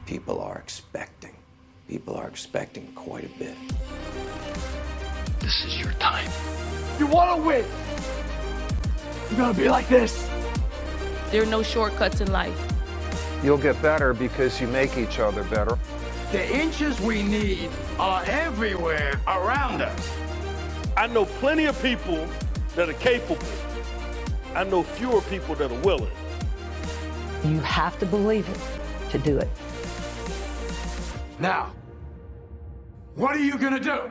People are expecting. People are expecting quite a bit. This is your time. You want to win? You gotta be like this. There are no shortcuts in life. You'll get better because you make each other better. The inches we need are everywhere around us. I know plenty of people that are capable. I know fewer people that are willing. You have to believe it to do it. Now, what are you gonna do?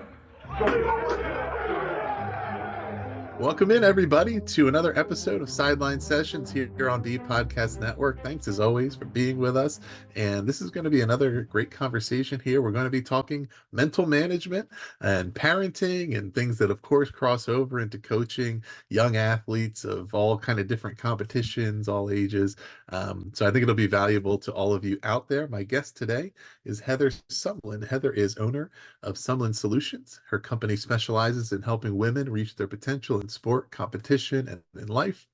Welcome in, everybody, to another episode of Sideline Sessions here on the Podcast Network. Thanks, as always, for being with us. And this is going to be another great conversation here. We're going to be talking mental management and parenting and things that, of course, cross over into coaching young athletes of all kind of different competitions, all ages. So I think it'll be valuable to all of you out there. My guest today is Heather Sumlin. Heather is owner of Sumlin Solutions. Her company specializes in helping women reach their potential in sport, competition, and in life.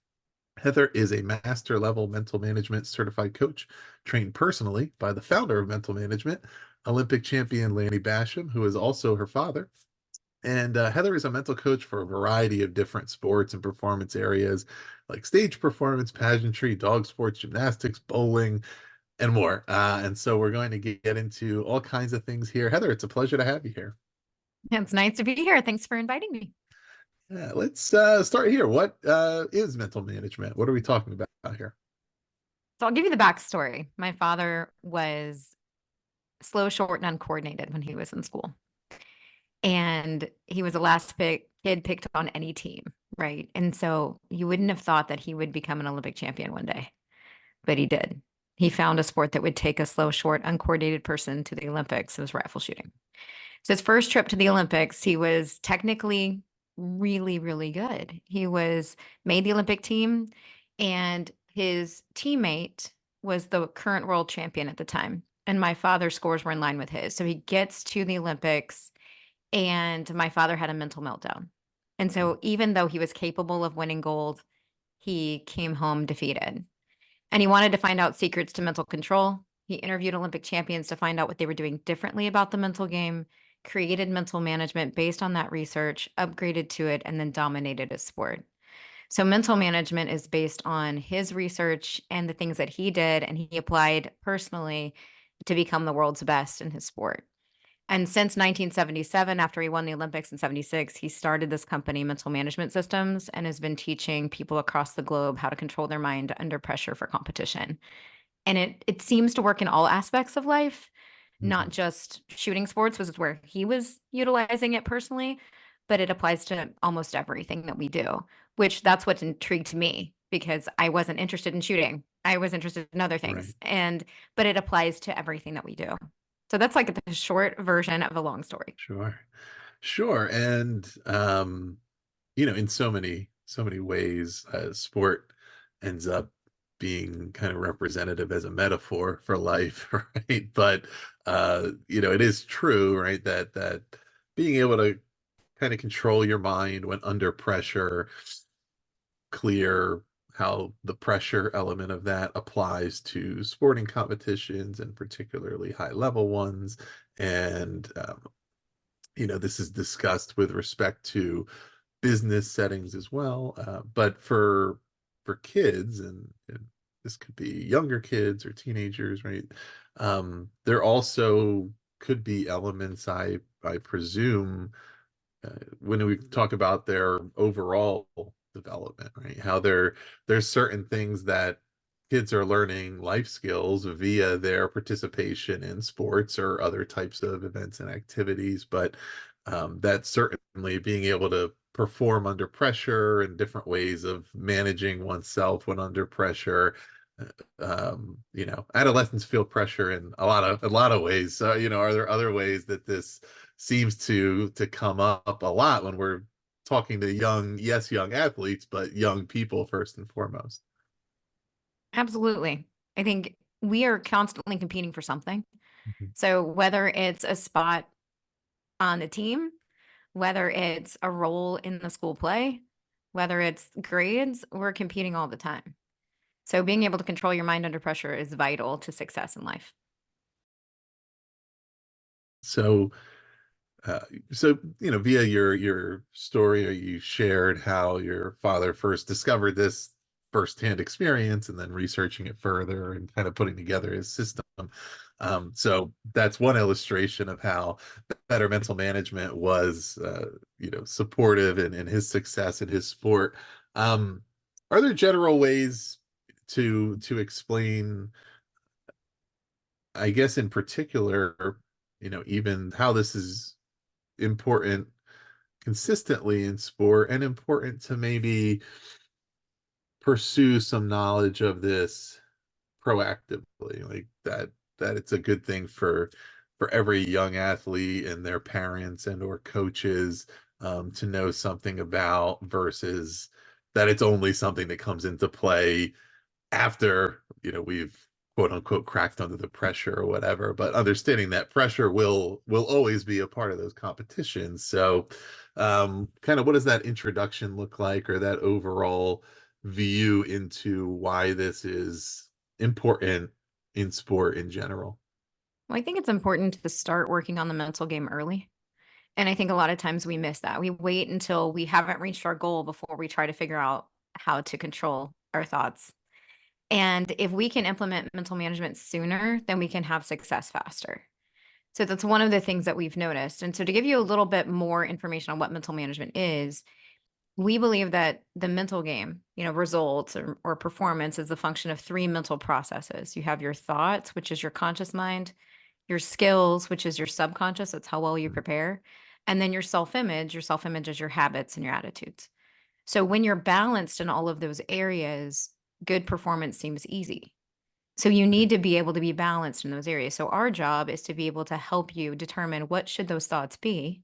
Heather is a master level mental management certified coach trained personally by the founder of mental management, Olympic champion Lanny Bassham, who is also her father. And Heather is a mental coach for a variety of different sports and performance areas like stage performance, pageantry, dog sports, gymnastics, bowling, and more. And so we're going to get into all kinds of things here. Heather, it's a pleasure to have you here. It's nice to be here. Thanks for inviting me. Yeah, let's start here. What is mental management? What are we talking about here? So I'll give you the backstory. My father was slow, short, and uncoordinated when he was in school. And he was the last kid picked on any team, right? And so you wouldn't have thought that he would become an Olympic champion one day, but he did. He found a sport that would take a slow, short, uncoordinated person to the Olympics. It was rifle shooting. So his first trip to the Olympics, he was technically really, really good. He made the Olympic team, and his teammate was the current world champion at the time. And my father's scores were in line with his. So he gets to the Olympics, and my father had a mental meltdown. And so even though he was capable of winning gold, he came home defeated. And he wanted to find out secrets to mental control. He interviewed Olympic champions to find out what they were doing differently about the mental game, created mental management based on that research, upgraded to it, and then dominated his sport. So mental management is based on his research and the things that he did, and he applied personally to become the world's best in his sport. And since 1977, after he won the Olympics in 76, he started this company, Mental Management Systems, and has been teaching people across the globe how to control their mind under pressure for competition. And it seems to work in all aspects of life, not just shooting sports, was where he was utilizing it personally, but it applies to almost everything that we do, which that's what intrigued me, because I wasn't interested in shooting. I was interested in other things. Right. But it applies to everything that we do. So that's like the short version of a long story. Sure. And, in so many ways, sport ends up being kind of representative as a metaphor for life, right? But, it is true, right? That being able to kind of control your mind when under pressure, clear how the pressure element of that applies to sporting competitions and particularly high level ones. And, this is discussed with respect to business settings as well. But for kids, and this could be younger kids or teenagers, right? There also could be elements, I presume, when we talk about their overall development, right? How there's certain things that kids are learning life skills via their participation in sports or other types of events and activities, but that certainly being able to perform under pressure and different ways of managing oneself when under pressure. Adolescents feel pressure in a lot of ways. So, are there other ways that this seems to come up a lot when we're talking to young athletes, but young people first and foremost? Absolutely. I think we are constantly competing for something. Mhm. So whether it's a spot on the team, whether it's a role in the school play, whether it's grades, we're competing all the time. So being able to control your mind under pressure is vital to success in life. So, uh, so via your story, or you shared how your father first discovered this firsthand experience, and then researching it further and kind of putting together his system. So that's one illustration of how better mental management was, supportive in his success in his sport. Are there general ways to explain, I guess, in particular, even how this is important consistently in sport, and important to maybe pursue some knowledge of this proactively, like that it's a good thing for every young athlete and their parents and or coaches, to know something about, versus that it's only something that comes into play after we've quote unquote cracked under the pressure or whatever. But understanding that pressure will always be a part of those competitions. So kind of what does that introduction look like, or that overall view into why this is important in sport in general? Well, I think it's important to start working on the mental game early. And I think a lot of times we miss that. We wait until we haven't reached our goal before we try to figure out how to control our thoughts. And if we can implement mental management sooner, then we can have success faster. So that's one of the things that we've noticed. And so to give you a little bit more information on what mental management is, we believe that the mental game, results or performance is a function of three mental processes. You have your thoughts, which is your conscious mind, your skills, which is your subconscious, that's how well you prepare, and then your self-image. Your self-image is your habits and your attitudes. So when you're balanced in all of those areas, good performance seems easy. So you need to be able to be balanced in those areas. So our job is to be able to help you determine what should those thoughts be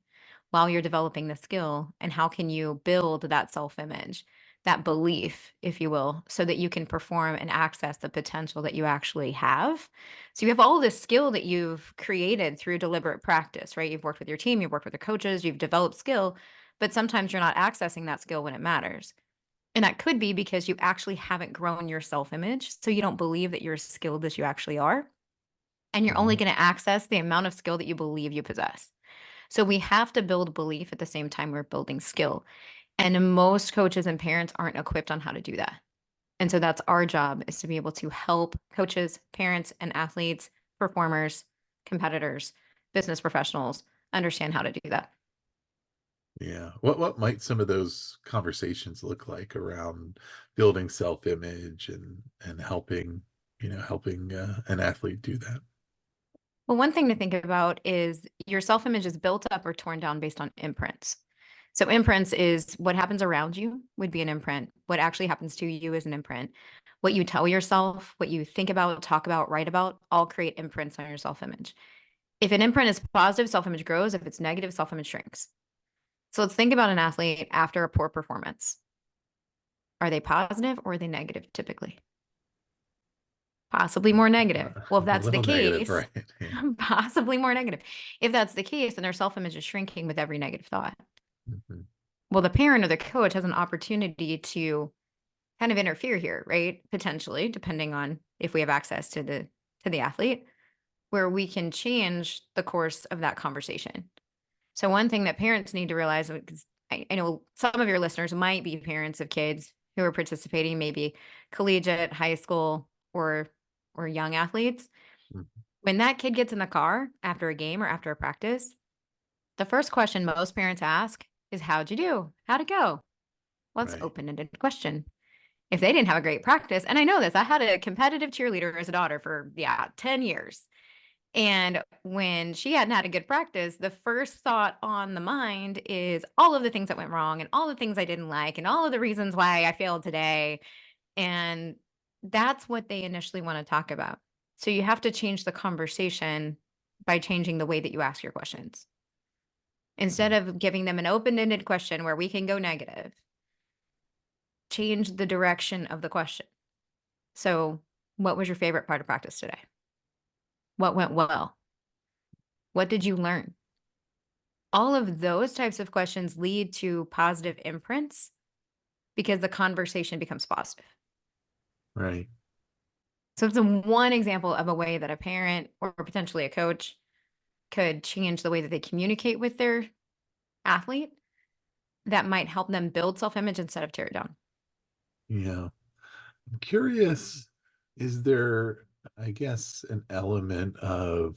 while you're developing the skill, and how can you build that self-image, that belief, if you will, so that you can perform and access the potential that you actually have. So you have all this skill that you've created through deliberate practice, right? You've worked with your team, you've worked with the coaches, you've developed skill, but sometimes you're not accessing that skill when it matters. And that could be because you actually haven't grown your self-image, so you don't believe that you're as skilled as you actually are. And you're only going to access the amount of skill that you believe you possess. So we have to build belief at the same time we're building skill. And most coaches and parents aren't equipped on how to do that. And so that's our job, is to be able to help coaches, parents, and athletes, performers, competitors, business professionals understand how to do that. Yeah. What might some of those conversations look like around building self-image and helping an athlete do that? Well, one thing to think about is your self-image is built up or torn down based on imprints. So imprints is what happens around you would be an imprint. What actually happens to you is an imprint. What you tell yourself, what you think about, talk about, write about, all create imprints on your self-image. If an imprint is positive, self-image grows. If it's negative, self-image shrinks. So let's think about an athlete after a poor performance. Are they positive or are they negative typically? Possibly more negative. Well, if A that's the little negative, case, right? Yeah. possibly more negative. If that's the case, then their self-image is shrinking with every negative thought. Mhm. Well, the parent or the coach has an opportunity to kind of interfere here, right? Potentially, depending on if we have access to the athlete, where we can change the course of that conversation. So one thing that parents need to realize, because I know some of your listeners might be parents of kids who are participating, maybe collegiate, high school, or young athletes. Mhm. When that kid gets in the car after a game or after a practice, the first question most parents ask is, how'd you do? How'd it go? Well, it's Right. open-ended question. If they didn't have a great practice, and I know this, I had a competitive cheerleader as a daughter for 10 years. And when she hadn't had a good practice, the first thought on the mind is all of the things that went wrong and all the things I didn't like and all of the reasons why I failed today. And that's what they initially want to talk about. So you have to change the conversation by changing the way that you ask your questions. Instead of giving them an open-ended question where we can go negative, change the direction of the question. So, what was your favorite part of practice today? What went well? What did you learn? All of those types of questions lead to positive imprints because the conversation becomes positive. Right. So it's one example of a way that a parent or potentially a coach could change the way that they communicate with their athlete that might help them build self-image instead of tear it down. Yeah. I'm curious, is there, I guess, an element of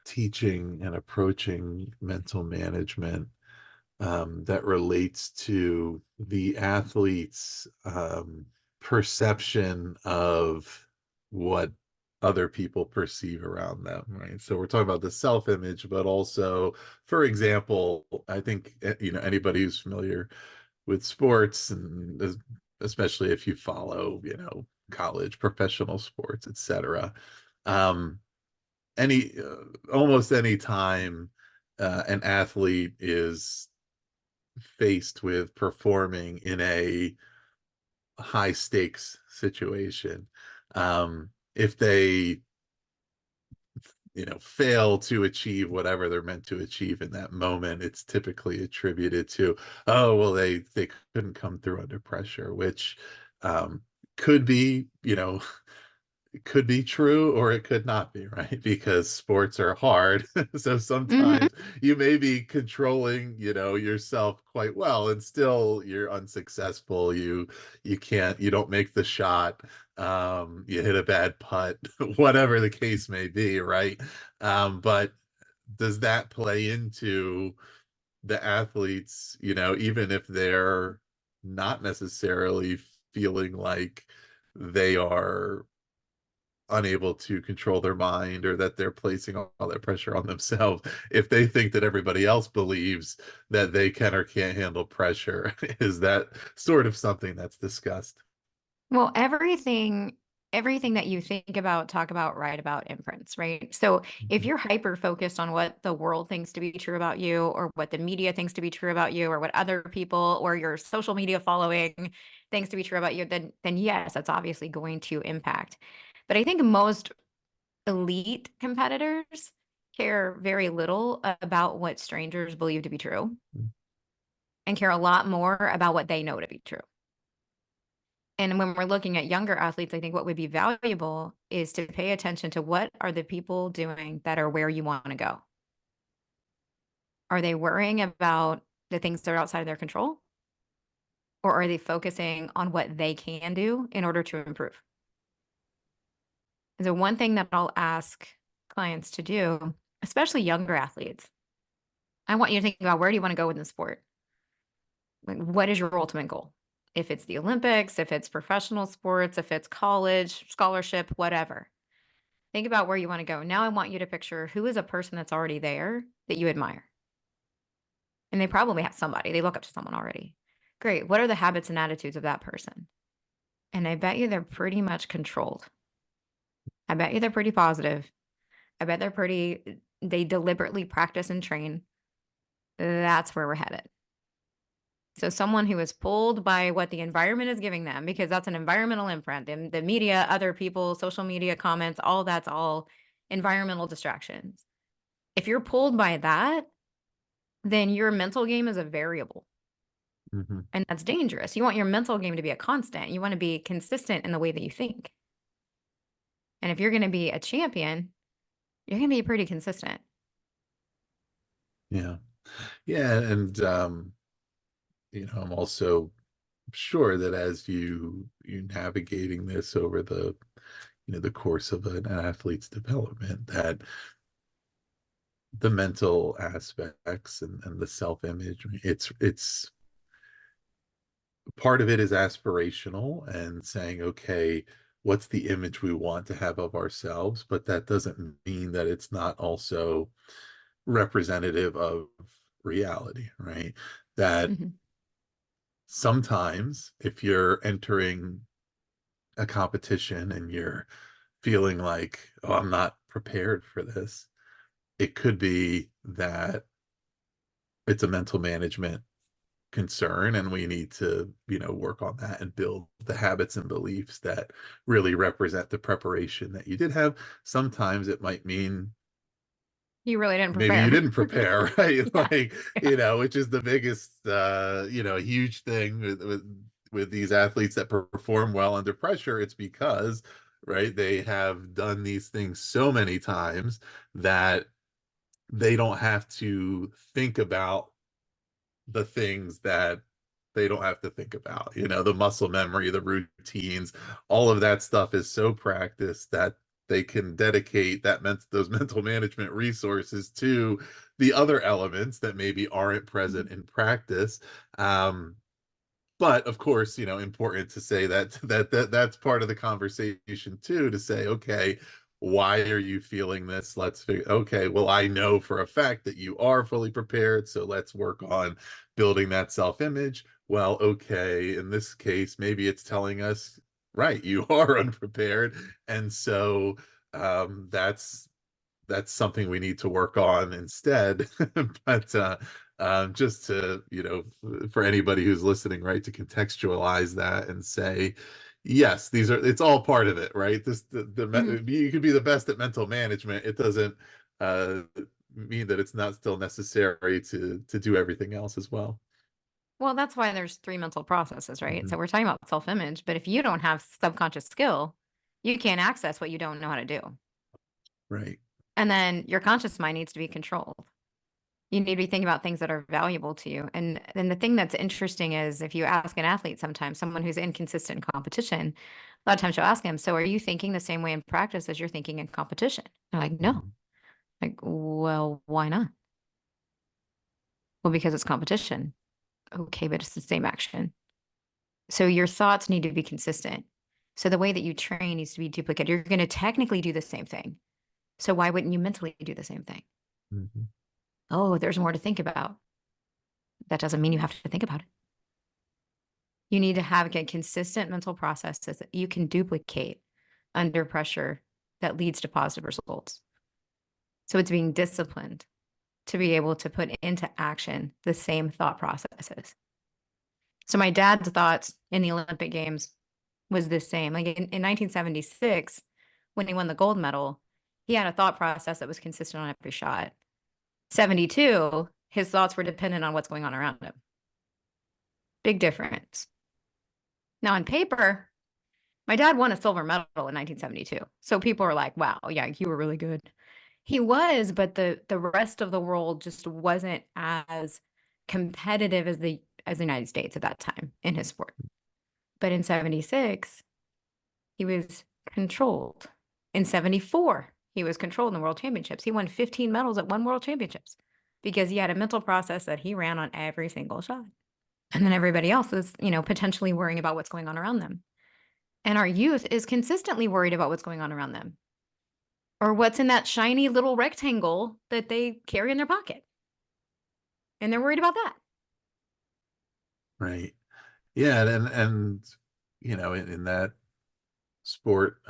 teaching and approaching mental management that relates to the athlete's perception of what other people perceive around them, right? So we're talking about the self-image, but also, for example, I think anybody who's familiar with sports, and especially if you follow, college, professional sports, etc. Um, any Almost any time an athlete is faced with performing in a high stakes situation, if they fail to achieve whatever they're meant to achieve in that moment, it's typically attributed to, oh well, they couldn't come through under pressure, which could be, it could be true or it could not be, right? Because sports are hard. So Mhm. sometimes you may be controlling, yourself quite well, and still you're unsuccessful. You don't make the shot. You hit a bad putt, whatever the case may be, right? But does that play into the athletes, even if they're not necessarily feeling like they are unable to control their mind, or that they're placing all that pressure on themselves, if they think that everybody else believes that they can or can't handle pressure? Is that sort of something that's discussed? Well, everything that you think about, talk about, write about imprints, right? So if Mhm. you're hyper focused on what the world thinks to be true about you, or what the media thinks to be true about you, or what other people or your social media following thinks to be true about you, then yes, that's obviously going to impact. But I think most elite competitors care very little about what strangers believe to be true, and care a lot more about what they know to be true. And when we're looking at younger athletes, I think what would be valuable is to pay attention to what are the people doing that are where you want to go. Are they worrying about the things that are outside of their control? Or are they focusing on what they can do in order to improve? And so, one thing that I'll ask clients to do, especially younger athletes, I want you to think about, where do you want to go in the sport? Like, what is your ultimate goal? If it's the Olympics, if it's professional sports, if it's college, scholarship, whatever. Think about where you want to go. Now I want you to picture, who is a person that's already there that you admire? And they probably have somebody. They look up to someone already. Great. What are the habits and attitudes of that person? And I bet you they're pretty much controlled. I bet you they're pretty positive. I bet they deliberately practice and train. That's where we're headed. So someone who is pulled by what the environment is giving them, because that's an environmental imprint, and the media, other people, social media comments, all that's all environmental distractions. If you're pulled by that, then your mental game is a variable. Mhm. And that's dangerous. You want your mental game to be a constant. You want to be consistent in the way that you think. And if you're going to be a champion, you're going to be pretty consistent. Yeah. Yeah. And I'm also sure that as you navigating this over the course of an athlete's development, that the mental aspects and the self-image, it's part of it is aspirational, and saying, okay, what's the image we want to have of ourselves? But that doesn't mean that it's not also representative of reality, right? That Mhm. sometimes if you're entering a competition and you're feeling like, oh, I'm not prepared for this, it could be that it's a mental management concern, and we need to work on that and build the habits and beliefs that really represent the preparation that you did have. Sometimes it might mean You really didn't maybe you prepare. didn't prepare, right? Yeah. Like, which is the biggest huge thing with these athletes that perform well under pressure. It's because, right, they have done these things so many times that they don't have to think about the things that they don't have to think about. The muscle memory, the routines, all of that stuff is so practiced that they can dedicate those mental management resources to the other elements that maybe aren't present in practice. But of course, important to say that's part of the conversation too, to say, okay, why are you feeling this? Let's figure, okay, well, I know for a fact that you are fully prepared, so let's work on building that self-image. Well, okay, in this case, maybe it's telling us, right, you are unprepared. And so that's something we need to work on instead. But just to, for anybody who's listening, right, to contextualize that and say, yes, it's all part of it, right? You could be the best at mental management. It doesn't mean that it's not still necessary to do everything else as well. Well, that's why there's 3 mental processes, right? Mhm. So we're talking about self-image, but if you don't have subconscious skill, you can't access what you don't know how to do. Right. And then your conscious mind needs to be controlled. You need to be thinking about things that are valuable to you. And then the thing that's interesting is if you ask an athlete sometimes, someone who's inconsistent in competition, a lot of times you'll ask them, so are you thinking the same way in practice as you're thinking in competition? They're like, no. Mhm. Like, well, why not? Well, because it's competition. Okay, but it's the same action. So your thoughts need to be consistent. So the way that you train needs to be duplicated. You're going to technically do the same thing. So why wouldn't you mentally do the same thing? Mhm. Oh, there's more to think about. That doesn't mean you have to think about it. You need to have consistent mental processes that you can duplicate under pressure that leads to positive results. So it's being disciplined to be able to put into action the same thought processes. So my dad's thoughts in the Olympic Games was the same. Like in 1976, when he won the gold medal, he had a thought process that was consistent on every shot. 72, his thoughts were dependent on what's going on around him. Big difference. Now, on paper, my dad won a silver medal in 1972. So people are like, wow, yeah, you were really good. He was, but the rest of the world just wasn't as competitive as the United States at that time in his sport. But in 76, he was controlled. In 74, he was controlled in the World Championships. He won 15 medals at one World Championships because he had a mental process that he ran on every single shot. And then everybody else is, potentially worrying about what's going on around them. And our youth is consistently worried about what's going on around them or what's in that shiny little rectangle that they carry in their pocket. And they're worried about that. Right. Yeah. And in that sport,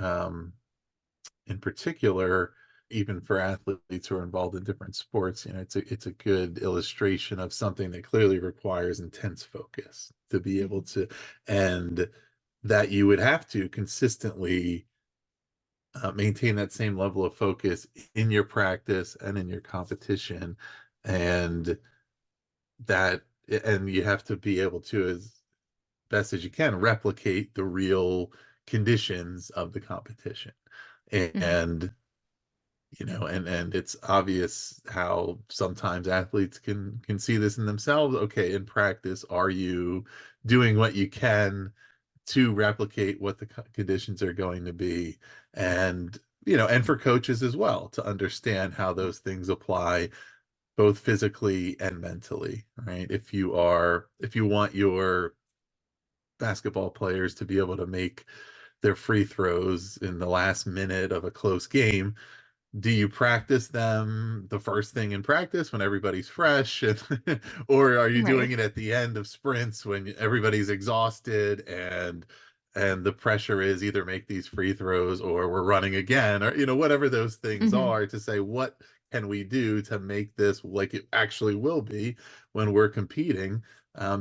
in particular, even for athletes who are involved in different sports, it's a good illustration of something that clearly requires intense focus to be able to, and that you would have to consistently maintain that same level of focus in your practice and in your competition, and and you have to be able to, as best as you can, replicate the real conditions of the competition. And and it's obvious how sometimes athletes can see this in themselves. Okay, in practice, are you doing what you can to replicate what the conditions are going to be? And and for coaches as well, to understand how those things apply both physically and mentally, right? If you want your basketball players to be able to make their free throws in the last minute of a close game, do you practice them the first thing in practice when everybody's fresh, or are you doing Right. it at the end of sprints when everybody's exhausted and the pressure is either make these free throws or we're running again, or whatever those things Mhm. are, to say, what can we do to make this like it actually will be when we're competing?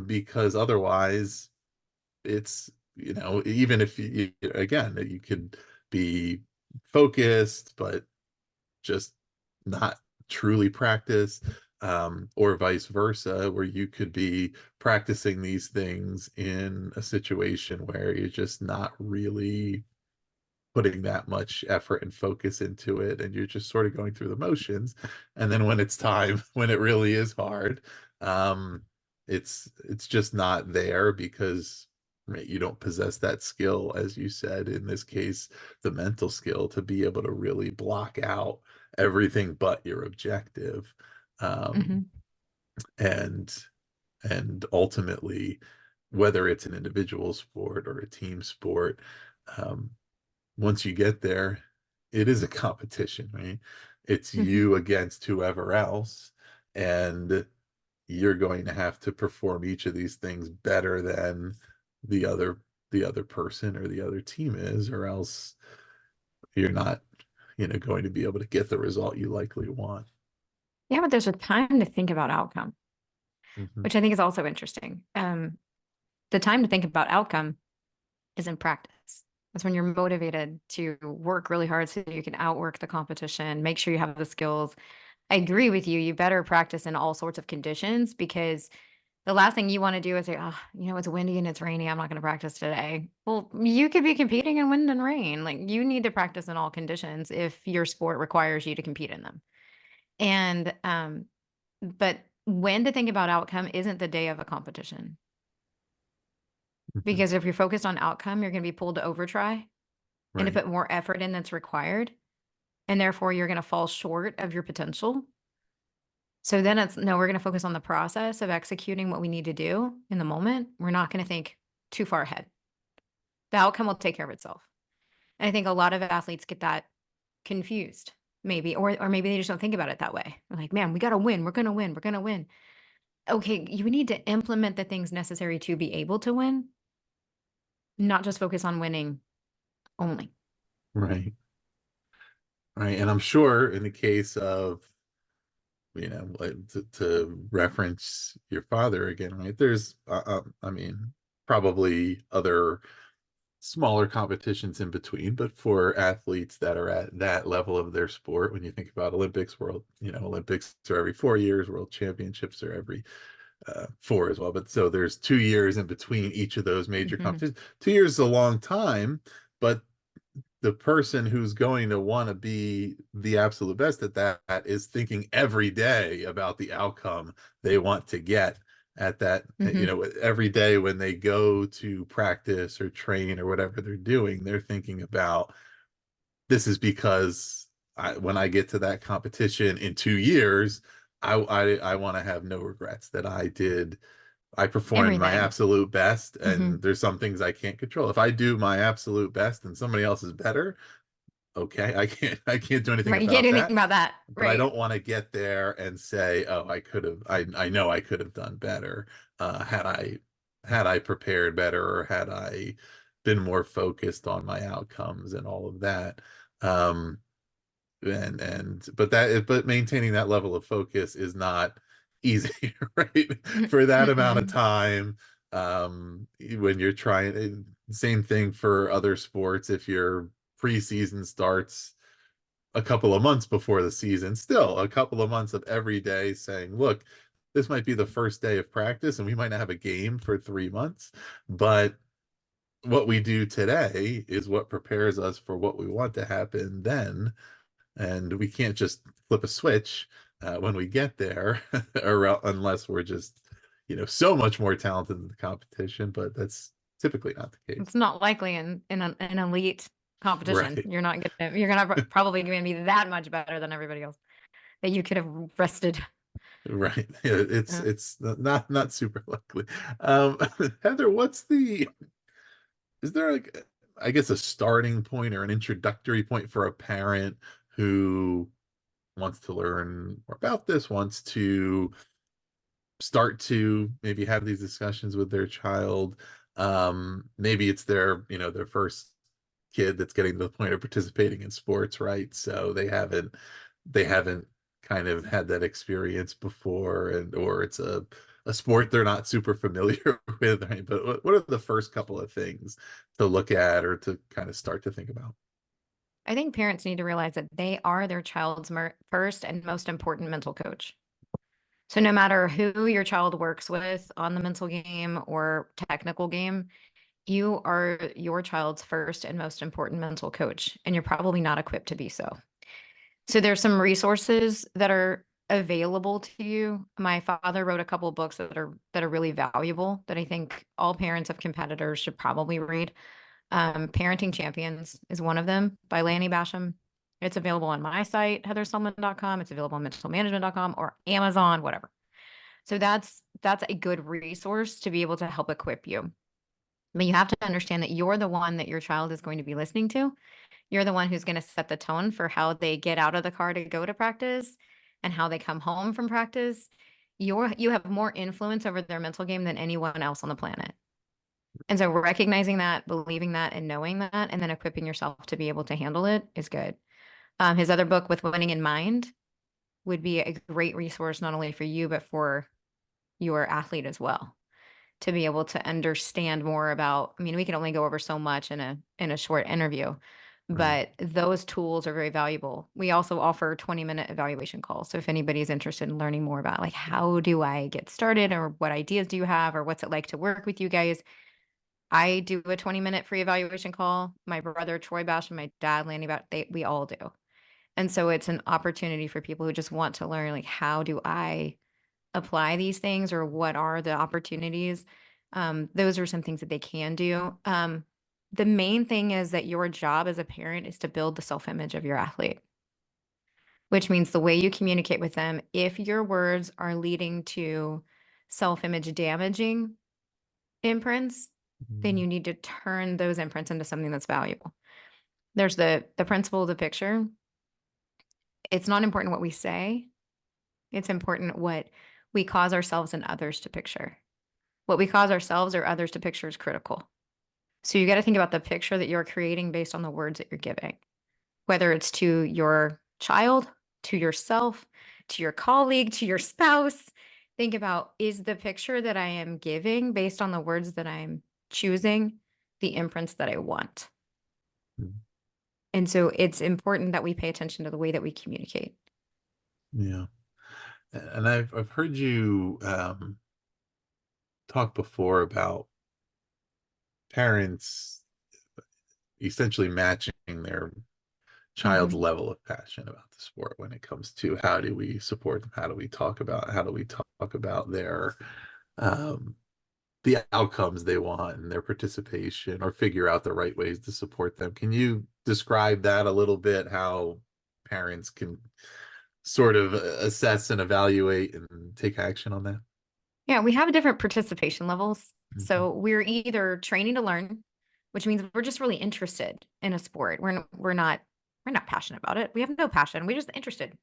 Because otherwise it's, even if again, you could be focused but just not truly practice, or vice versa, where you could be practicing these things in a situation where you're just not really putting that much effort and focus into it, and you're just sort of going through the motions. And then when it's time, when it really is hard, um, it's just not there because, right, you don't possess that skill, as you said, in this case, the mental skill to be able to really block out everything but your objective. Hmm. Um, and ultimately, whether it's an individual sport or a team sport, um, once you get there, it is a competition, right? It's Hmm. you against whoever else, and you're going to have to perform each of these things better than the other the other person or the other team is, or else you're not, going to be able to get the result you likely want. Yeah, but there's a time to think about outcome, Mhm. which I think is also interesting. The time to think about outcome is in practice. That's when you're motivated to work really hard so you can outwork the competition, make sure you have the skills. I agree with you. You better practice in all sorts of conditions because the last thing you want to do is say, oh, it's windy and it's rainy. I'm not going to practice today. Well, you could be competing in wind and rain. Like you need to practice in all conditions if your sport requires you to compete in them. And, but when to think about outcome isn't the day of a competition. Mhm. Because if you're focused on outcome, you're going to be pulled to overtry and to Right. put more effort in that's required. And therefore, you're going to fall short of your potential. So then it's no, we're going to focus on the process of executing what we need to do in the moment. We're not going to think too far ahead. The outcome will take care of itself. And I think a lot of athletes get that confused, maybe, or maybe they just don't think about it that way. They're like, man, we got to win. We're going to win. We're going to win. Okay, you need to implement the things necessary to be able to win, not just focus on winning only. Right. Right. And I'm sure in the case of, like to reference your father again, right? There's, I mean, probably other smaller competitions in between, but for athletes that are at that level of their sport, when you think about Olympics, Olympics are every 4 years, world championships are every four as well. But so there's 2 years in between each of those major Mhm. competitions. 2 years is a long time, but the person who's going to want to be the absolute best at that is thinking every day about the outcome they want to get at that, Mhm. every day when they go to practice or train or whatever they're doing, they're thinking about, this is because when I get to that competition in 2 years, I want to have no regrets that I performed my Everything. absolute best, and Mhm. there's some things I can't control. If I do my absolute best and somebody else is better, okay, I can't do anything Right. You can't about do anything that. about that. But I Right. don't want to get there and say, oh, I know I could have done better, had I prepared better, or had I been more focused on my outcomes and all of that. Um, but maintaining that level of focus is not easy, right? For that amount of Mm-mm. time, when you're trying, same thing for other sports. If your preseason starts a couple of months before the season, still a couple of months of every day saying, look, this might be the first day of practice and we might not have a game for 3 months, but what we do today is what prepares us for what we want to happen then, and we can't just flip a switch when we get there, or unless we're just, so much more talented than the competition. But that's typically not the case. It's not likely in an elite competition. Right. You're gonna probably gonna be that much better than everybody else that you could have rested. Right. Yeah, Uh, it's not super likely. Heather, is there, like, I guess, a starting point or an introductory point for a parent who wants to learn more about this, wants to start to maybe have these discussions with their child? Maybe it's their first kid that's getting to the point of participating in sports, right? So they haven't kind of had that experience before, or it's a sport they're not super familiar with, right? But what are the first couple of things to look at or to kind of start to think about? I think parents need to realize that they are their child's first and most important mental coach. So no matter who your child works with on the mental game or technical game, You are your child's first and most important mental coach, and you're probably not equipped to be so. So there's some resources that are available to you. My father wrote a couple of books that are really valuable that I think all parents of competitors should probably read. Parenting Champions is one of them by Lanny Bassham. It's available on my site, heathersumlin.com. It's available on mentalmanagement.com or Amazon, whatever. So that's a good resource to be able to help equip you. But you have to understand that you're the one that your child is going to be listening to. You're the one who's going to set the tone for how they get out of the car to go to practice and how they come home from practice. You have more influence over their mental game than anyone else on the planet. And so recognizing that, believing that, and knowing that, and then equipping yourself to be able to handle it is good. His other book, With Winning in Mind, would be a great resource, not only for you, but for your athlete as well, to be able to understand more about. I mean, we can only go over so much in a short interview, but those tools are very valuable. We also offer 20-minute evaluation calls. So if anybody's interested in learning more about, like, how do I get started, or what ideas do you have, or what's it like to work with you guys, I do a 20-minute free evaluation call. My brother, Troy Bassham, my dad, Lanny Bassham, we all do. And so it's an opportunity for people who just want to learn, like, how do I apply these things, or what are the opportunities? Those are some things that they can do. The main thing is that your job as a parent is to build the self-image of your athlete, which means the way you communicate with them. If your words are leading to self-image damaging imprints, then you need to turn those imprints into something that's valuable. There's the principle of the picture. It's not important what we say. It's important what we cause ourselves and others to picture. What we cause ourselves or others to picture is critical. So you got to think about the picture that you're creating based on the words that you're giving, whether it's to your child, to yourself, to your colleague, to your spouse. Think about, is the picture that I am giving based on the words that I'm choosing the imprints that I want? And so it's important that we pay attention to the way that we communicate. Yeah. And I've heard you talk before about parents essentially matching their child's level of passion about the sport when it comes to how do we support them, how do we talk about their the outcomes they want and their participation, or figure out the right ways to support them. Can you describe that a little bit, how parents can sort of assess and evaluate and take action on that? Yeah, we have different participation levels. So we're either training to learn, which means we're just really interested in a sport. We're not passionate about it. We have no passion. We're just interested.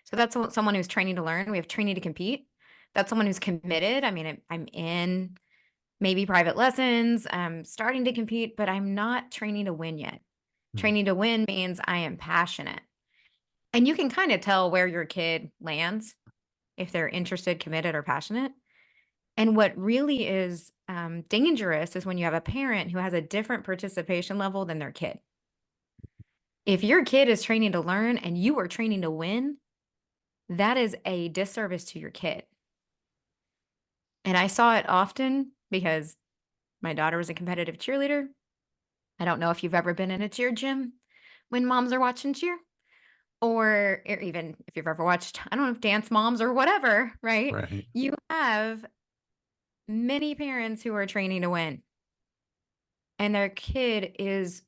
So that's someone who's training to learn. We have training to compete. That's someone who's committed. I mean, I'm in maybe private lessons. I'm starting to compete, but I'm not training to win yet. Training to win means I am passionate. And you can kind of tell where your kid lands if they're interested, committed, or passionate. And what really is dangerous is when you have a parent who has a different participation level than their kid. If your kid is training to learn and you are training to win, that is a disservice to your kid. And I saw it often because my daughter was a competitive cheerleader. I don't know if you've ever been in a cheer gym when moms are watching cheer, or even if you've ever watched, I don't know, Dance Moms or whatever, right? You have many parents who are training to win, and their kid is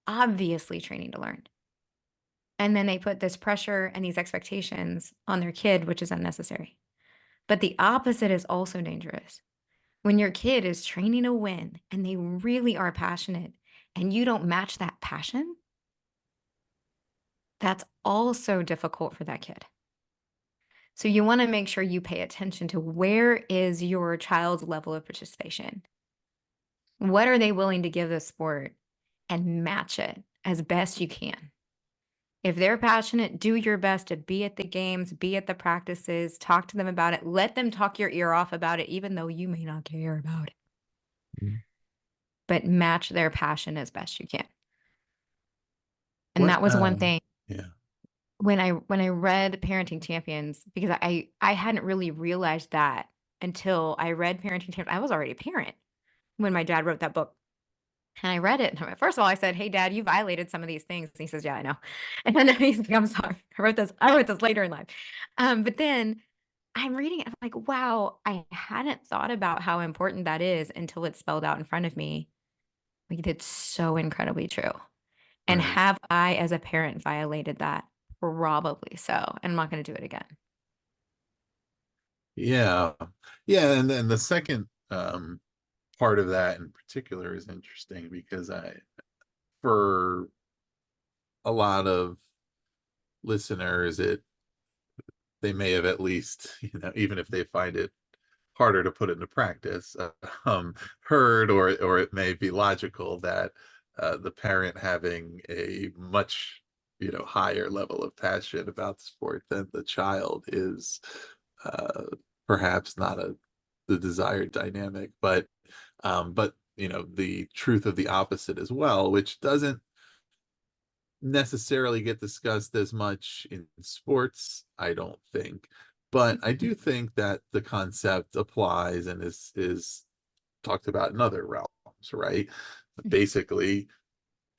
obviously training to learn. And then they put this pressure and these expectations on their kid, which is unnecessary. But the opposite is also dangerous. When your kid is training to win and they really are passionate and you don't match that passion, that's also difficult for that kid. So you want to make sure you pay attention to, where is your child's level of participation? What are they willing to give the sport, and match it as best you can. If they're passionate, do your best to be at the games, be at the practices, talk to them about it. Let them talk your ear off about it, even though you may not care about it. But match their passion as best you can. And that was one thing. Yeah. When I read Parenting Champions, because I hadn't really realized that until I read Parenting Champions. I was already a parent when my dad wrote that book. And I read it. And first of all, I said, "Hey, Dad, you violated some of these things." And he says, "Yeah, I know." And then he's like, "I'm sorry. I wrote this later in life." But then I'm reading it. I'm like, wow, I hadn't thought about how important that is until it's spelled out in front of me. Like, it's so incredibly true. And Right. have I, as a parent, violated that? Probably so. And I'm not going to do it again. Yeah. Yeah. And then the second part of that in particular is interesting because for a lot of listeners, they may have at least, even if they find it harder to put into practice, heard, or it may be logical that the parent having a much higher level of passion about the sport than the child is uh, perhaps not the desired dynamic, but the truth of the opposite as well, which doesn't necessarily get discussed as much in sports, I don't think. But I do think that the concept applies and is talked about in other realms, right? Basically,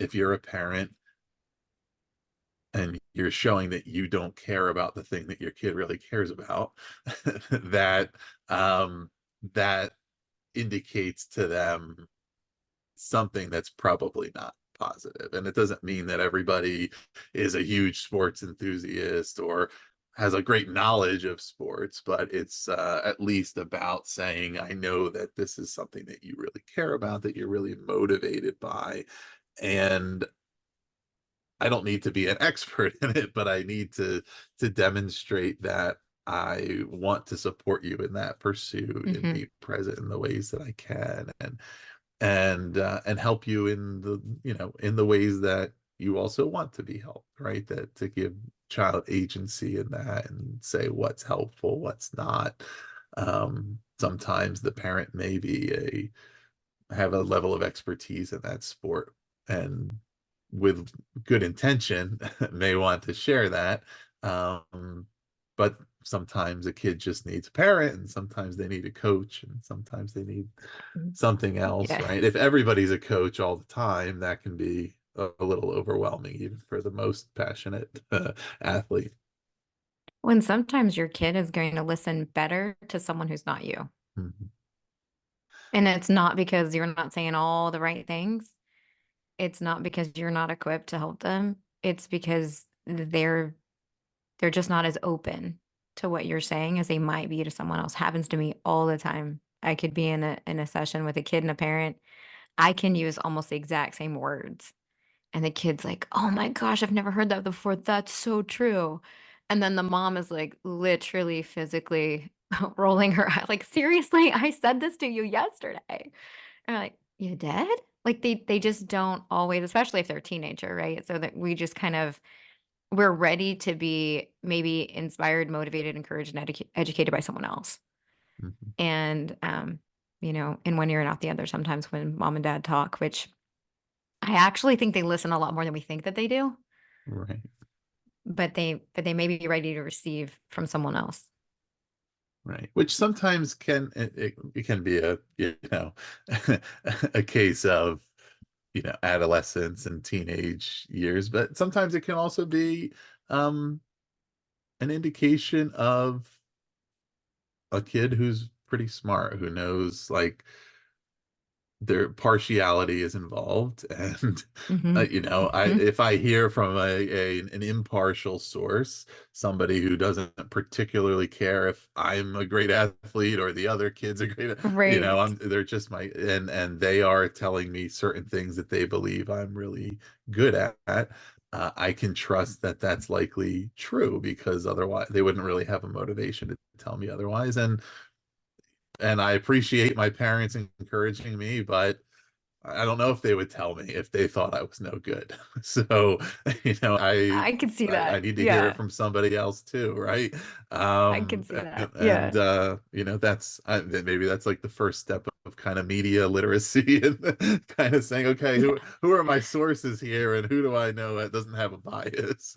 if you're a parent and you're showing that you don't care about the thing that your kid really cares about, that that indicates to them something that's probably not positive. And it doesn't mean that everybody is a huge sports enthusiast or has a great knowledge of sports, but it's at least about saying, I know that this is something that you really care about, that you're really motivated by. And I don't need to be an expert in it, but I need to demonstrate that I want to support you in that pursuit and be present in the ways that I can, and help you in the ways that you also want to be helped, right? That to give child agency in that and say what's helpful, what's not. Sometimes the parent may have a level of expertise in that sport and with good intention may want to share that. But sometimes a kid just needs a parent, and sometimes they need a coach, and sometimes they need something else, Yes. right? If everybody's a coach all the time, that can be a little overwhelming, even for the most passionate athlete. When sometimes your kid is going to listen better to someone who's not you. Mhm. And it's not because you're not saying all the right things. It's not because you're not equipped to help them. It's because they're just not as open to what you're saying as they might be to someone else. Happens to me all the time. I could be in a session with a kid and a parent. I can use almost the exact same words. And the kid's like, "Oh my gosh, I've never heard that before. That's so true." And then the mom is like literally physically rolling her eye, like, "Seriously? I said this to you yesterday." And I'm like, "You did?" Like they just don't always, especially if they're a teenager, right? So that we just kind of we're ready to be maybe inspired, motivated, encouraged, and educated by someone else. Mhm. And in one ear and out the other sometimes when mom and dad talk, which I actually think they listen a lot more than we think that they do, Right. but they may be ready to receive from someone else. Right. Which sometimes it can be a a case of adolescence and teenage years, but sometimes it can also be um an indication of a kid who's pretty smart, who knows, like, their partiality is involved. And Mhm. I Mhm. if I hear from an impartial source, somebody who doesn't particularly care if I'm a great athlete or the other kids are great, Right. they're just and they are telling me certain things that they believe I'm really good at. I can trust that that's likely true, because otherwise they wouldn't really have a motivation to tell me otherwise. And I appreciate my parents encouraging me, but I don't know if they would tell me if they thought I was no good. So, I can see I that. need to hear it Yeah. from somebody else too, right? I can see that. And Yeah. that's maybe that's like the first step of kind of media literacy, and kind of saying, okay, who are my sources here, and who do I know that doesn't have a bias?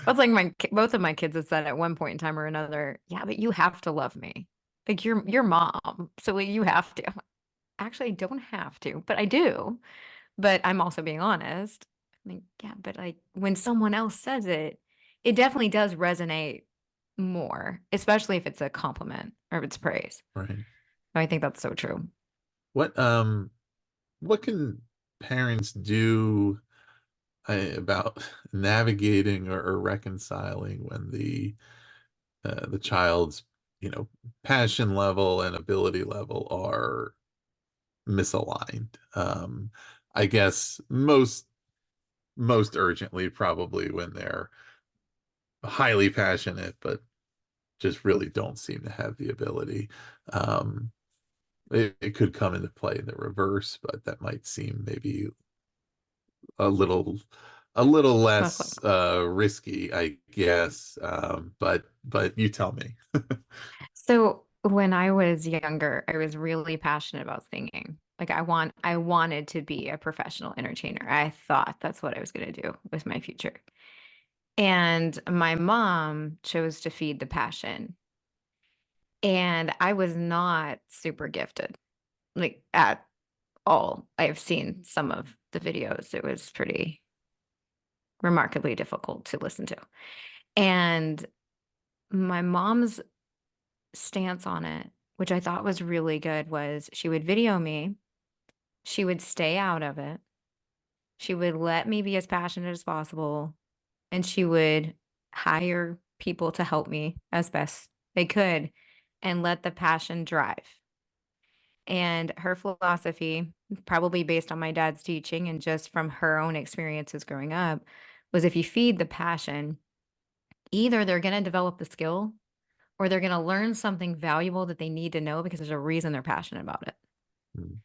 That's like both of my kids have said at one point in time or another, "Yeah, but you have to love me. Like you're your mom, so you have to." actually I don't have to, but I do. But I'm also being honest. I mean, yeah, but like when someone else says it, it definitely does resonate more, especially if it's a compliment or if it's praise. Right. I think that's so true. What what can parents do about navigating or reconciling when the child's, you know, passion level and ability level are misaligned? I guess most urgently probably when they're highly passionate but just really don't seem to have the ability. Um, it could come into play in the reverse, but that might seem maybe a little a little Most likely. less risky, I guess. But you tell me. So when I was younger, I was really passionate about singing. Like I wanted to be a professional entertainer. I thought that's what I was going to do with my future. And my mom chose to feed the passion. And I was not super gifted, like at all. I've seen some of the videos. It was pretty remarkably difficult to listen to. And my mom's stance on it, which I thought was really good, was she would video me, she would stay out of it, she would let me be as passionate as possible, and she would hire people to help me as best they could and let the passion drive. And her philosophy, probably based on my dad's teaching and just from her own experiences growing up, was if you feed the passion, either they're going to develop the skill or they're going to learn something valuable that they need to know because there's a reason they're passionate about it. Mm.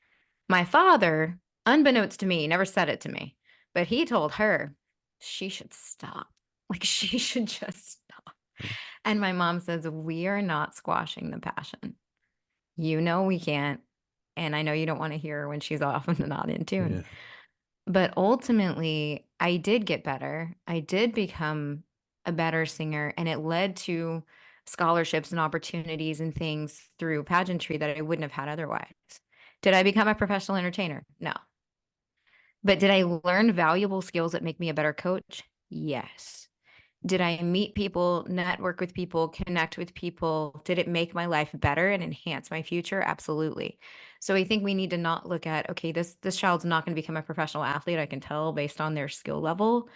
My father, unbeknownst to me, never said it to me, but he told her she should stop. Like she should just stop. And my mom says, we are not squashing the passion. You know, we can't. And I know you don't want to hear her when she's off and not in tune. Yeah. But ultimately, I did get better. I did become a better singer, and it led to scholarships and opportunities and things through pageantry that I wouldn't have had otherwise. Did I become a professional entertainer? No. But did I learn valuable skills that make me a better coach? Yes. Did I meet people, network with people, connect with people? Did it make my life better and enhance my future? Absolutely. So I think we need to not look at, okay, this child's not going to become a professional athlete. I can tell based on their skill level.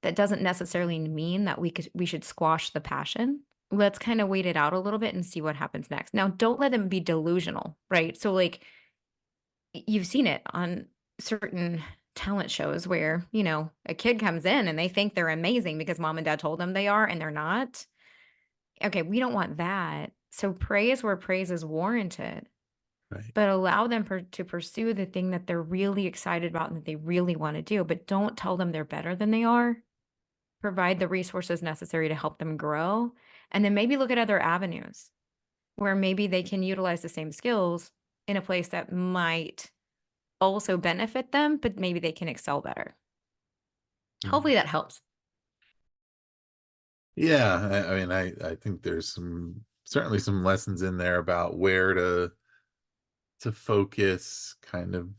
That doesn't necessarily mean that we should squash the passion. Let's kind of wait it out a little bit and see what happens next. Now, don't let them be delusional, right? So like you've seen it on certain talent shows where, you know, a kid comes in and they think they're amazing because mom and dad told them they are and they're not. Okay, we don't want that. So praise where praise is warranted, Right. but allow them to pursue the thing that they're really excited about and that they really want to do. But don't tell them they're better than they are. Provide the resources necessary to help them grow. And then maybe look at other avenues where maybe they can utilize the same skills in a place that might also benefit them, but maybe they can excel better. Hopefully that helps. Yeah, I mean, I think there's certainly some lessons in there about where to focus kind of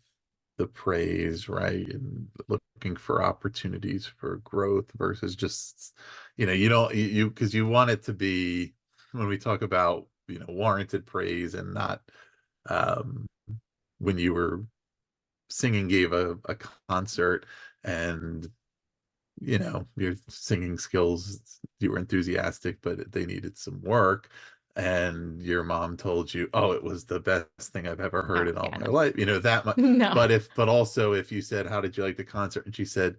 the praise, right? And looking for opportunities for growth versus just, you don't you because you want it to be, when we talk about, warranted praise and not um when you were singing, gave a concert, and your singing skills, you were enthusiastic, but they needed some work, and your mom told you, oh, it was the best thing I've ever heard Oh, in all yeah, my no. life, that much. No. But also if you said, how did you like the concert, and she said,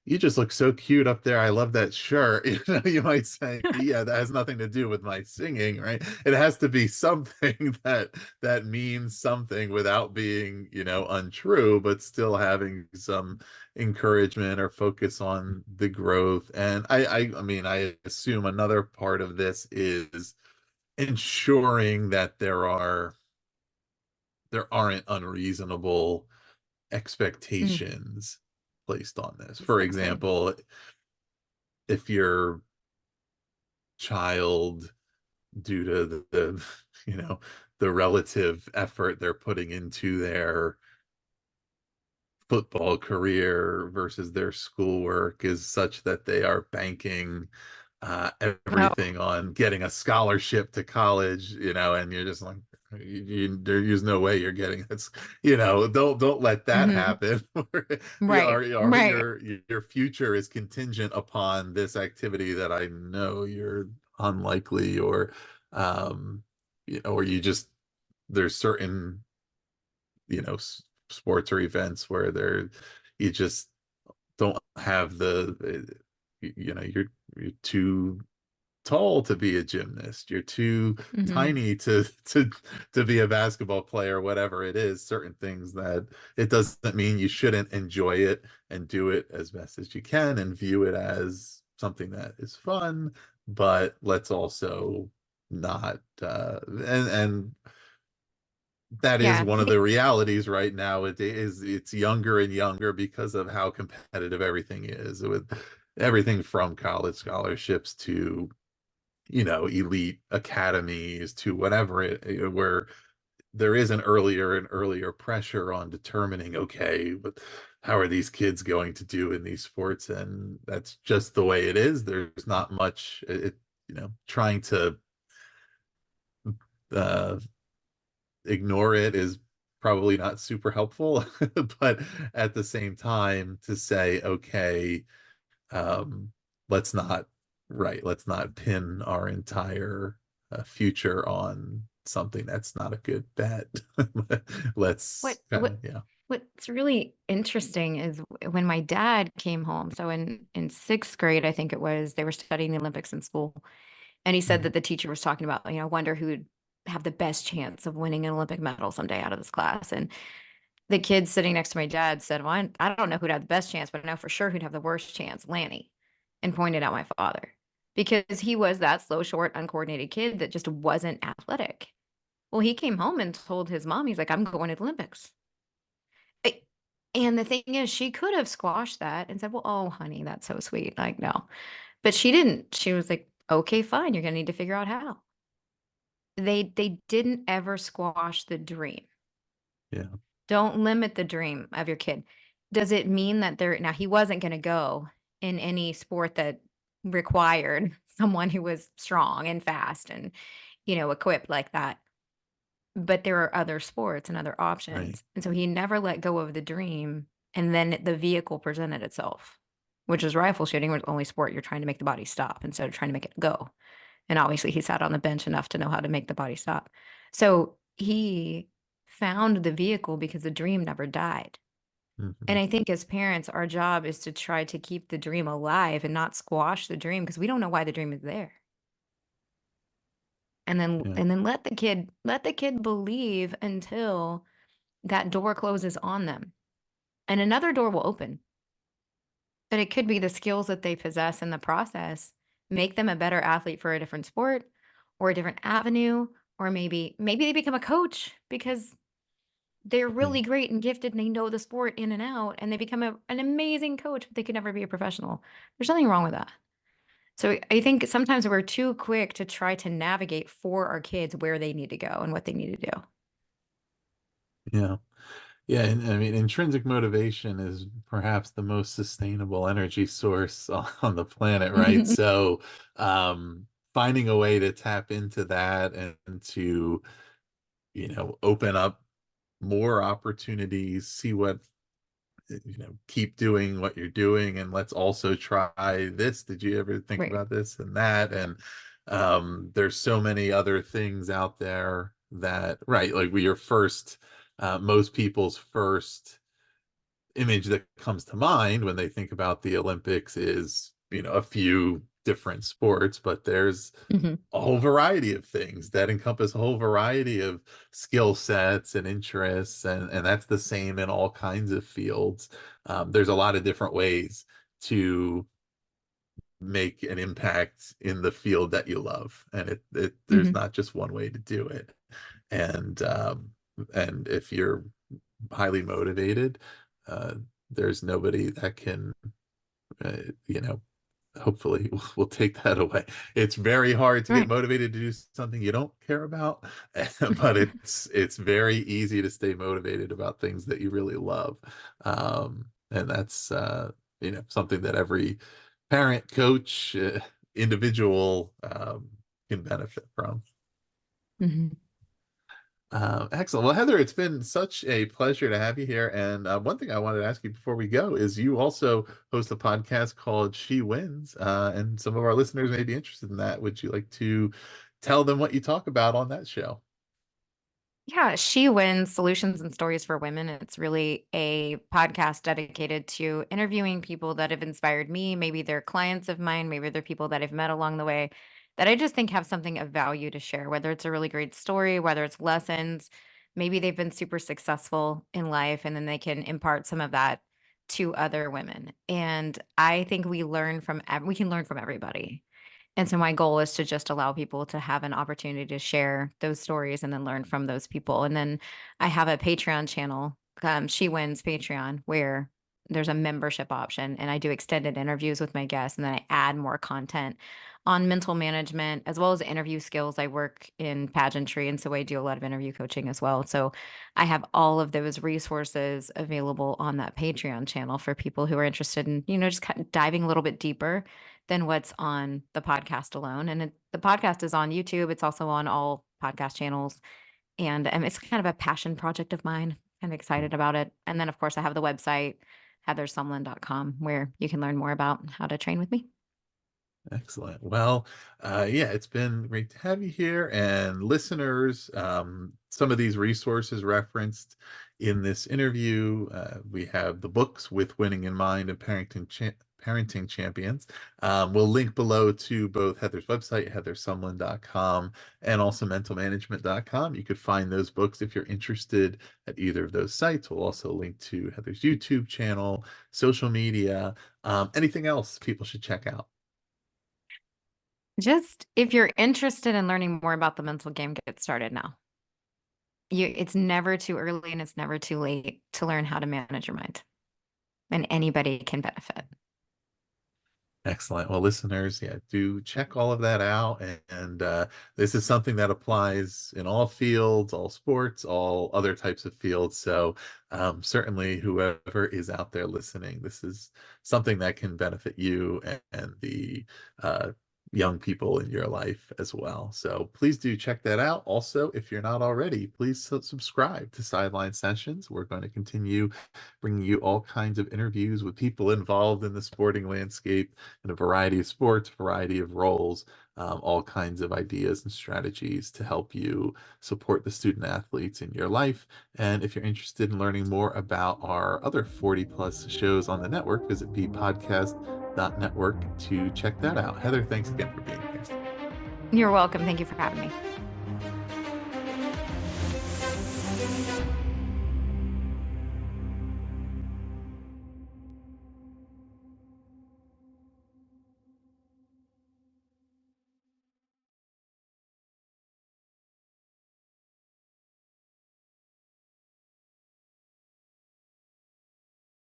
you just look so cute up there, I love that shirt, you might say, yeah, that has nothing to do with my singing, right? It has to be something that means something without being, untrue, but still having some encouragement or focus on the growth. And I mean, I assume another part of this is ensuring that there aren't unreasonable Mm, expectations placed on this. For exactly. example, if your child, due to the the relative effort they're putting into their football career versus their schoolwork is such that they are banking Oh. everything on getting a scholarship to college, and you're just like, there's no way you're getting it. Don't let that Hmm. happen. Right. Right. Your future is contingent upon this activity that I know you're unlikely, or or there's certain sports or events where you just don't have you're too tall to be a gymnast, you're too Hmm. tiny to be a basketball player, whatever it is. Certain things that it doesn't mean you shouldn't enjoy it and do it as best as you can and view it as something that is fun, but let's also not and that is Yeah. one of the realities right now. It's younger and younger because of how competitive everything is, with everything from college scholarships to elite academies to whatever where there is an earlier and earlier pressure on determining, okay, but how are these kids going to do in these sports? And that's just the way it is. There's not much trying to uh ignore it is probably not super helpful. But at the same time, to say, okay, um let's not let's not pin our entire future on something that's not a good bet. What Let's kind what of, yeah. what's really interesting is when my dad came home. So in sixth grade, I think it was, they were studying the Olympics in school, and he said that the teacher was talking about, I wonder who would have the best chance of winning an Olympic medal someday out of this class. And the kid sitting next to my dad said, "Well, I don't know who'd have the best chance, but I know for sure who'd have the worst chance, Lanny," and pointed out my father because he was that slow, short, uncoordinated kid that just wasn't athletic. Well, he came home and told his mom, he's like, "I'm going to the Olympics." I- And the thing is, she could have squashed that and said, "Well, oh, honey, that's so sweet." Like, no. But she didn't. She was like, "Okay, fine. You're going to need to figure out how." They didn't ever squash the dream. Yeah. Don't limit the dream of your kid. Does it mean that they're now he wasn't going to go in any sport that required someone who was strong and fast and equipped like that. But there are other sports and other Right. options. And so he never let go of the dream, and then the vehicle presented itself, which is rifle shooting, was the only sport you're trying to make the body stop instead of trying to make it go. And obviously he sat on the bench enough to know how to make the body stop. So he found the vehicle because the dream never died. And Mhm. I think as parents, our job is to try to keep the dream alive and not squash the dream because we don't know why the dream is there. And then Yeah. let the kid believe until that door closes on them. And another door will open. But it could be the skills that they possess in the process make them a better athlete for a different sport or a different avenue, or maybe they become a coach because they're Right. really great and gifted and they know the sport in and out, and they become an amazing coach, but they could never be a professional. There's nothing wrong with that. So I think sometimes we're too quick to try to navigate for our kids where they need to go and what they need to do. Yeah. Yeah, and I mean, intrinsic motivation is perhaps the most sustainable energy source on the planet, right? So, finding a way to tap into that and to, open up more opportunities, see what, keep doing what you're doing, and let's also try this. Did you ever think Right. about this and that? And there's so many other things out there that, right, like most people's first image that comes to mind when they think about the Olympics is, a few different sports, but there's Mhm. a whole variety of things that encompass a whole variety of skill sets and interests, and that's the same in all kinds of fields. There's a lot of different ways to make an impact in the field that you love, and there's Mhm. not just one way to do it. And if you're highly motivated, uh, there's nobody that can uh, you know hopefully we'll take that away. It's very hard to get Right. motivated to do something you don't care about, but it's very easy to stay motivated about things that you really love. And that's something that every parent, coach, individual can benefit from. Mhm. Excellent. Well, Heather, it's been such a pleasure to have you here. And one thing I wanted to ask you before we go is you also host a podcast called She Wins, and some of our listeners may be interested in that. Would you like to tell them what you talk about on that show? Yeah, She Wins Solutions and Stories for Women. It's really a podcast dedicated to interviewing people that have inspired me. Maybe they're clients of mine, maybe they're people that I've met along the way that I just think have something of value to share, whether it's a really great story, whether it's lessons. Maybe they've been super successful in life and then they can impart some of that to other women. And I think we can learn from everybody. And so my goal is to just allow people to have an opportunity to share those stories and then learn from those people. And then I have a Patreon channel, She Wins Patreon, where there's a membership option and I do extended interviews with my guests and then I add more content on mental management as well as interview skills. I work in pageantry and so I do a lot of interview coaching as well. So I have all of those resources available on that Patreon channel for people who are interested in, just kind of diving a little bit deeper than what's on the podcast alone. And the podcast is on YouTube. It's also on all podcast channels. And it's kind of a passion project of mine. I'm excited about it. And then, of course, I have the website, heathersumlin.com, where you can learn more about how to train with me. Excellent. Well, yeah, it's been great to have you here. And listeners, some of these resources referenced in this interview, we have the books With Winning in Mind and Parenting Champions. We'll link below to both Heather's website, heathersumlin.com, and also mentalmanagement.com. You could find those books if you're interested at either of those sites. We'll also link to Heather's YouTube channel, social media, anything else people should check out. Just if you're interested in learning more about the mental game, get started now. It's never too early and it's never too late to learn how to manage your mind. And anybody can benefit. Excellent. Well, listeners, yeah, do check all of that out. And this is something that applies in all fields, all sports, all other types of fields. So certainly whoever is out there listening, this is something that can benefit you and the young people in your life as well. So please do check that out. Also, if you're not already, please subscribe to Sideline Sessions. We're going to continue bringing you all kinds of interviews with people involved in the sporting landscape in a variety of sports, variety of roles, all kinds of ideas and strategies to help you support the student athletes in your life. And if you're interested in learning more about our other 40 plus shows on the network, visit bpodcast.network to check that out. Heather, thanks again for being here. You're welcome. Thank you for having me.